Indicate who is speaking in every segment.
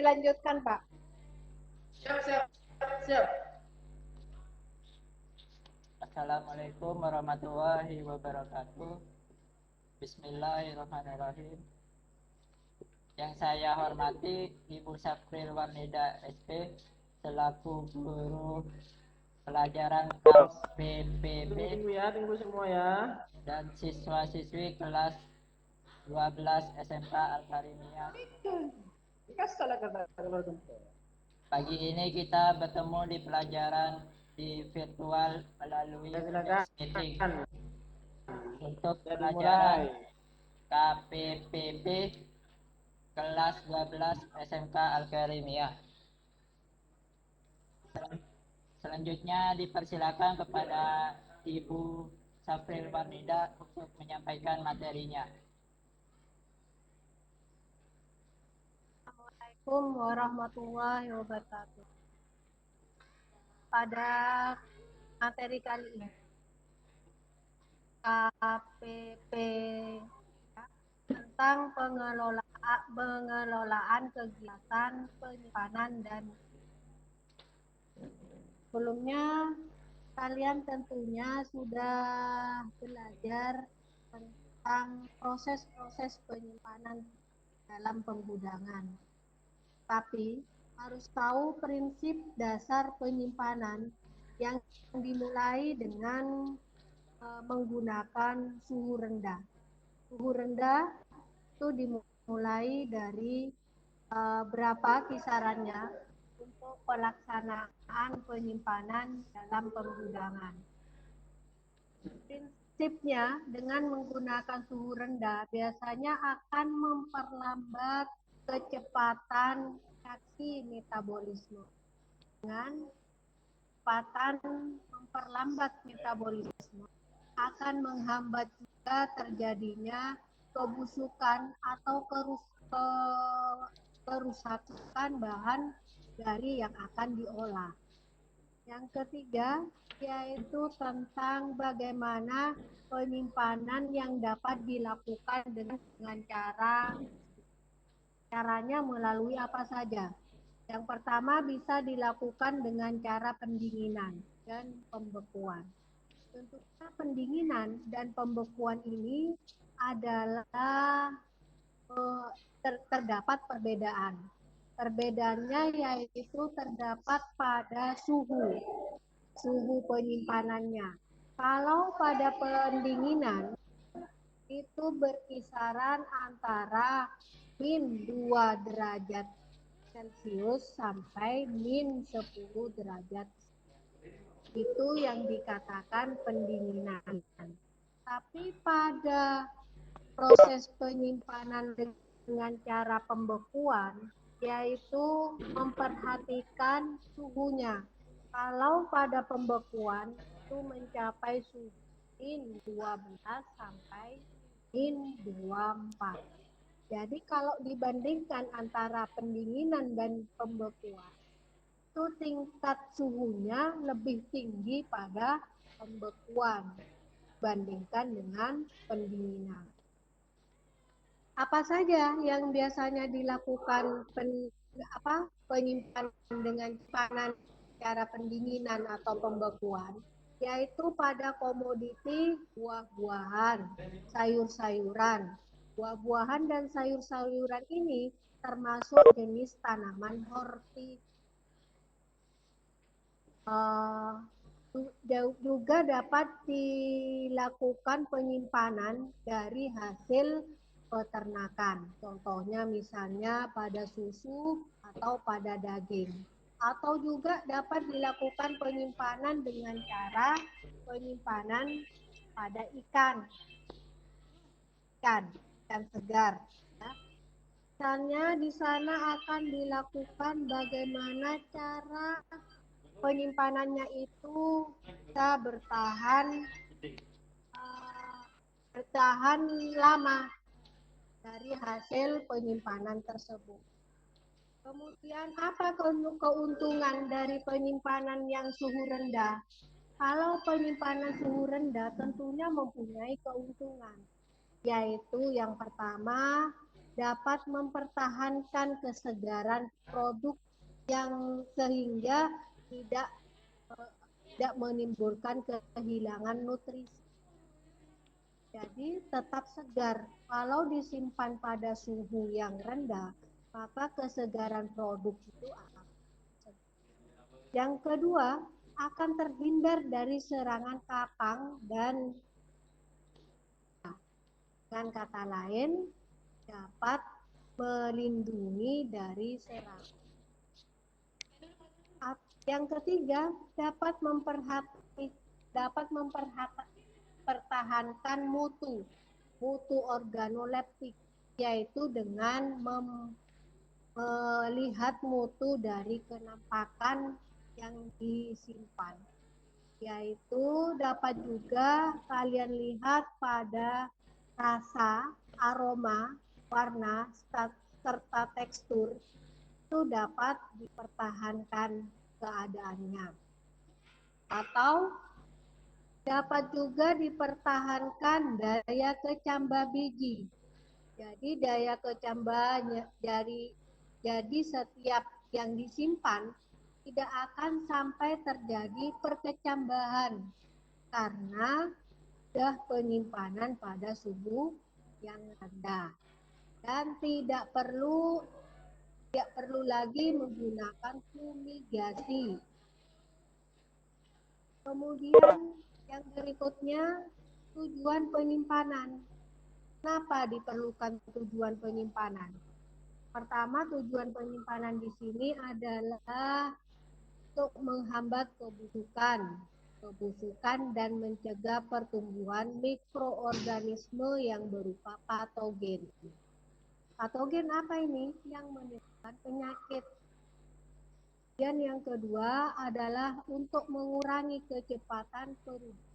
Speaker 1: dilanjutkan, Pak.
Speaker 2: Siap. Assalamualaikum warahmatullahi wabarakatuh. Bismillahirrahmanirrahim. Yang saya hormati Ibu Sapril Warnida SP selaku guru pelajaran kelas PPB
Speaker 3: Tunggu semua ya.
Speaker 2: dan siswa-siswi kelas 12 SMK Al-Karimiyah. Pagi ini kita bertemu di pelajaran di virtual melalui meeting untuk pelajaran KPPB kelas 12 SMK Al-Karimiyah. Selanjutnya dipersilakan kepada Ibu Sapril Warnida untuk menyampaikan materinya.
Speaker 1: Assalamualaikum warahmatullahi wabarakatuh. Pada materi kali ini, KPP tentang pengelolaan kegiatan penyimpanan dan sebelumnya kalian tentunya sudah belajar tentang proses-proses penyimpanan dalam penggudangan. Tapi harus tahu prinsip dasar penyimpanan yang dimulai dengan menggunakan suhu rendah. Suhu rendah itu dimulai dari berapa kisarannya untuk pelaksanaan penyimpanan dalam penggudangan. Prinsipnya dengan menggunakan suhu rendah biasanya akan memperlambat kecepatan reaksi metabolisme. Dengan kecepatan memperlambat metabolisme akan menghambat juga terjadinya kebusukan atau kerusakan bahan dari yang akan diolah. Yang ketiga yaitu tentang bagaimana penyimpanan yang dapat dilakukan dengan caranya melalui apa saja. Yang pertama bisa dilakukan dengan cara pendinginan dan pembekuan. Tentunya pendinginan dan pembekuan ini adalah terdapat perbedaan. Perbedaannya yaitu terdapat pada suhu penyimpanannya. Kalau pada pendinginan itu berkisaran antara min 2 derajat Celcius sampai min 10 derajat. Itu yang dikatakan pendinginan. Tapi pada proses penyimpanan dengan cara pembekuan yaitu memperhatikan suhunya. Kalau pada pembekuan itu mencapai suhu min 12 sampai min 24. Jadi kalau dibandingkan antara pendinginan dan pembekuan, itu tingkat suhunya lebih tinggi pada pembekuan dibandingkan dengan pendinginan. Apa saja yang biasanya dilakukan penyimpanan dengan simpanan cara pendinginan atau pembekuan, yaitu pada komoditi buah-buahan, sayur-sayuran. Buah-buahan dan sayur-sayuran ini termasuk jenis tanaman juga dapat dilakukan penyimpanan dari hasil peternakan. Contohnya misalnya pada susu atau pada daging. Atau juga dapat dilakukan penyimpanan dengan cara penyimpanan pada ikan segar. Ya. Misalnya di sana akan dilakukan bagaimana cara penyimpanannya itu bisa bertahan lama dari hasil penyimpanan tersebut. Kemudian apa keuntungan dari penyimpanan yang suhu rendah? Kalau penyimpanan suhu rendah tentunya mempunyai keuntungan, yaitu yang pertama dapat mempertahankan kesegaran produk yang sehingga tidak tidak menimbulkan kehilangan nutrisi. Jadi tetap segar. Kalau disimpan pada suhu yang rendah, maka kesegaran produk itu akan segar. Yang kedua, akan terhindar dari serangan kapang dan dengan kata lain dapat melindungi dari serangan. Yang ketiga, dapat mempertahankan mutu organoleptik, yaitu dengan melihat mutu dari kenampakan yang disimpan. Yaitu dapat juga kalian lihat pada rasa, aroma, warna, serta tekstur itu dapat dipertahankan keadaannya. Atau dapat juga dipertahankan daya kecambah biji. Jadi daya kecambahnya jadi setiap yang disimpan tidak akan sampai terjadi perkecambahan karena sudah penyimpanan pada suhu yang rendah dan tidak perlu lagi menggunakan fumigasi. Kemudian yang berikutnya tujuan penyimpanan. Kenapa diperlukan tujuan penyimpanan? Pertama, tujuan penyimpanan di sini adalah untuk menghambat kebusukan dan mencegah pertumbuhan mikroorganisme yang berupa patogen. Patogen apa ini? Yang menimbulkan penyakit. Dan yang kedua adalah untuk mengurangi kecepatan perubahan.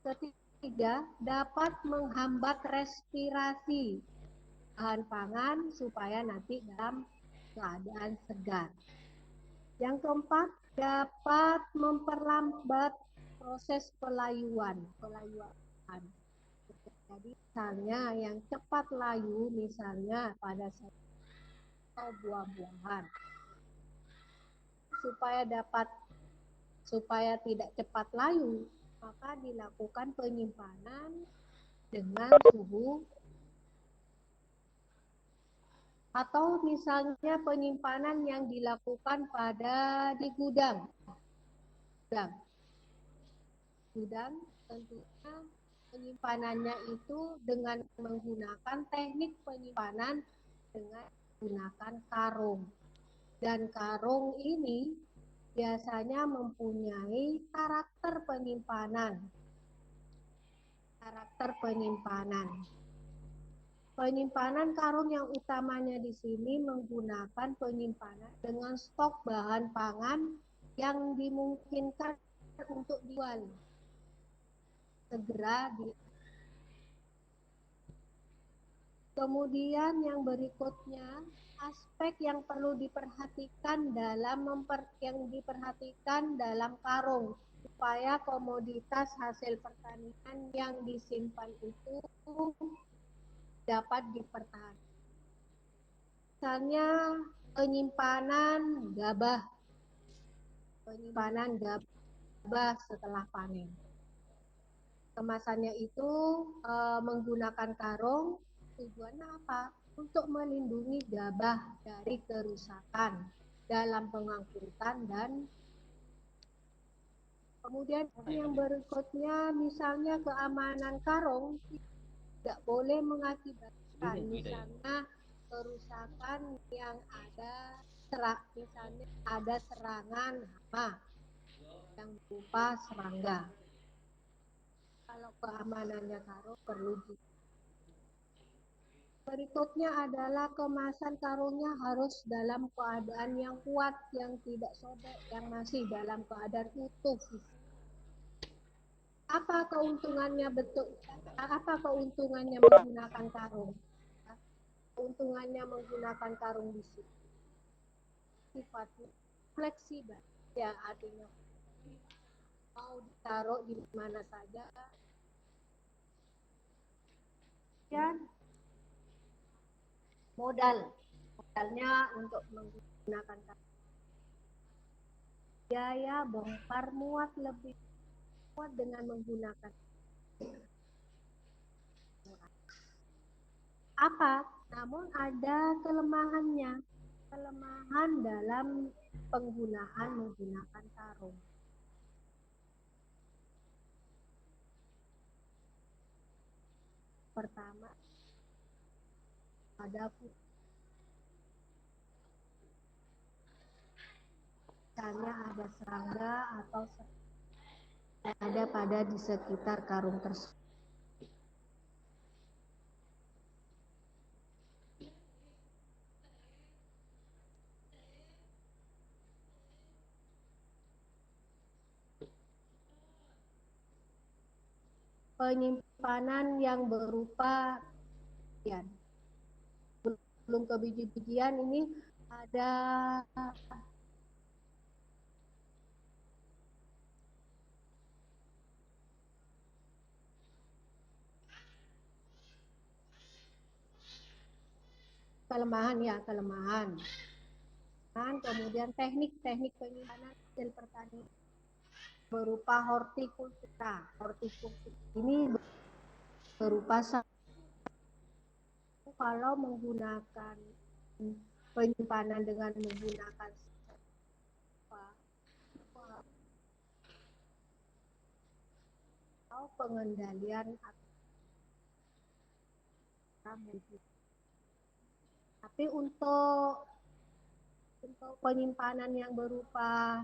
Speaker 1: Ketiga, dapat menghambat respirasi bahan pangan supaya nanti dalam keadaan segar. Yang keempat, dapat memperlambat proses pelayuan. Jadi misalnya yang cepat layu misalnya pada atau buah-buahan. Supaya tidak cepat layu, maka dilakukan penyimpanan dengan suhu atau misalnya penyimpanan yang dilakukan di gudang. Gudang tentunya penyimpanannya itu dengan menggunakan teknik penyimpanan dengan menggunakan karung. Dan karung ini biasanya mempunyai karakter penyimpanan. Penyimpanan karung yang utamanya di sini menggunakan penyimpanan dengan stok bahan pangan yang dimungkinkan untuk dijual segera. Kemudian yang berikutnya, aspek yang perlu diperhatikan dalam karung supaya komoditas hasil pertanian yang disimpan itu dapat dipertahankan. Misalnya penyimpanan gabah setelah panen. Kemasannya itu menggunakan karung. Tujuannya apa? Untuk melindungi gabah dari kerusakan dalam pengangkutan dan kemudian yang berikutnya misalnya keamanan karung tidak boleh mengakibatkan misalnya kerusakan yang misalnya ada serangan hama yang berupa serangga. Kalau keamanannya karung perlu berikutnya adalah kemasan karungnya harus dalam keadaan yang kuat, yang tidak sobek, yang masih dalam keadaan utuh. Apa keuntungannya menggunakan karung? Keuntungannya menggunakan karung di sini sifatnya fleksibel, ya artinya mau ditaruh di mana saja Kemudian modalnya untuk menggunakan biaya bongkar muat lebih kuat dengan menggunakan apa? Namun ada kelemahannya, kelemahan dalam penggunaan menggunakan karung. Pertama, ada misalnya ada serangga atau ada pada di sekitar karung tersebut. Penyimpanan yang berupa ya, belum ke biji-bijian ini ada kelemahan. Dan kemudian teknik-teknik penyimpanan hasil pertanian berupa hortikultura. Hortikultura ini berupa kalau menggunakan penyimpanan dengan menggunakan atau pengendalian tapi untuk penyimpanan yang berupa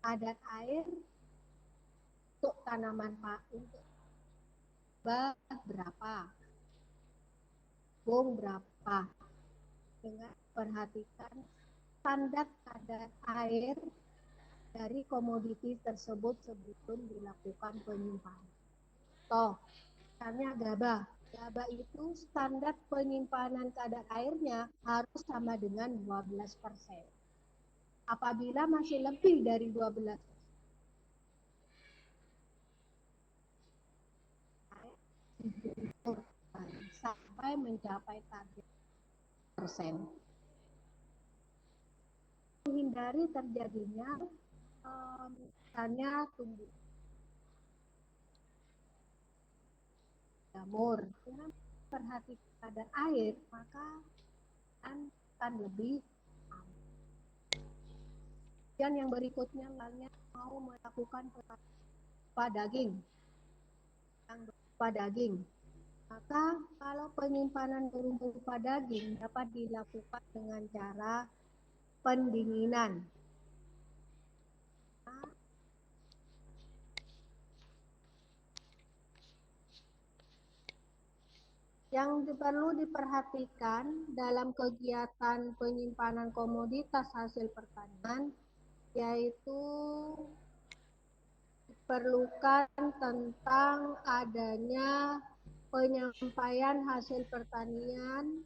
Speaker 1: kadar air untuk tanaman untuk berapa, berapa, dengan perhatikan standar kadar air dari komoditi tersebut sebelum dilakukan penyimpanan. Misalnya gabah. Gabah itu standar penyimpanan kadar airnya harus sama dengan 12%. Apabila masih lebih dari 12%, sampai mencapai target persen. Menghindari terjadinya misalnya tumbuh jamur. Dengan perhatikan kadar air, maka akan lebih aman. Dan yang berikutnya mau melakukan daging. Yang berupa daging. Maka kalau penyimpanan berupa daging dapat dilakukan dengan cara pendinginan. Yang perlu diperhatikan dalam kegiatan penyimpanan komoditas hasil pertanian yaitu diperlukan tentang adanya penyampaian hasil pertanian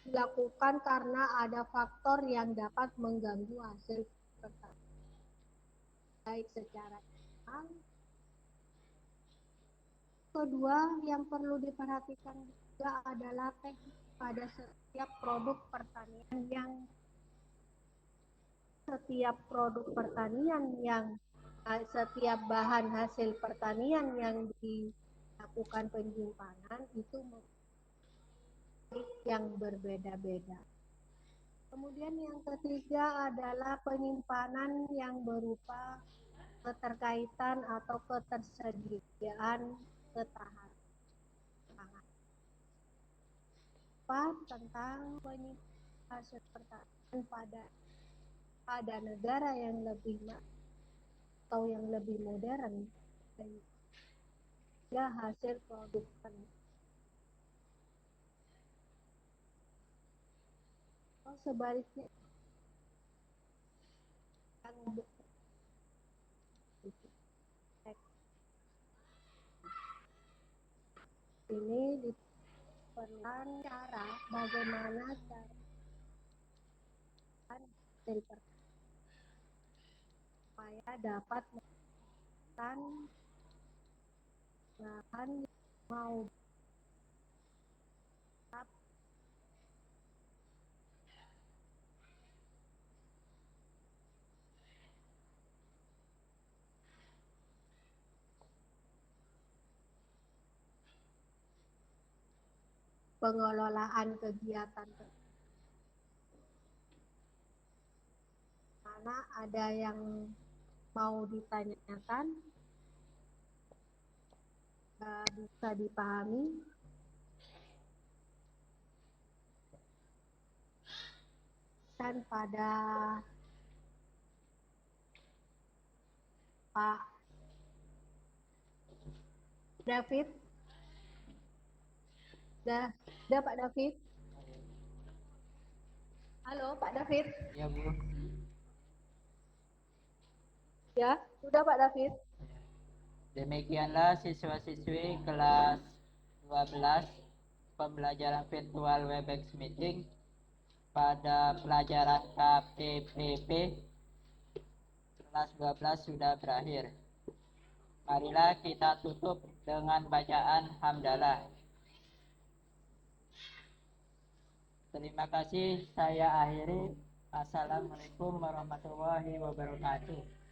Speaker 1: dilakukan karena ada faktor yang dapat mengganggu hasil pertanian, baik secara internal. Kedua, yang perlu diperhatikan juga adalah teknik pada setiap produk pertanian setiap bahan hasil pertanian yang dilakukan penyimpanan itu yang berbeda-beda. Kemudian yang ketiga adalah penyimpanan yang berupa keterkaitan atau ketersediaan ketahanan pangan. Tentang penyimpanan hasil pertanian pada negara yang lebih atau yang lebih modern ya hasil produk atau sebaliknya ini diperlukan cara bagaimana cara materi supaya dapat melakukan bahan mau pengelolaan kegiatan mana ada yang mau ditanyakan, bisa dipahami. Dan pada Pak David, sudah Pak David? Halo Pak David?
Speaker 2: Ya Bu.
Speaker 1: Ya, sudah Pak David?
Speaker 2: Demikianlah siswa-siswi kelas 12 pembelajaran virtual Webex meeting pada pelajaran KPPP kelas 12 sudah berakhir. Marilah kita tutup dengan bacaan hamdalah. Terima kasih, saya akhiri. Assalamualaikum warahmatullahi wabarakatuh.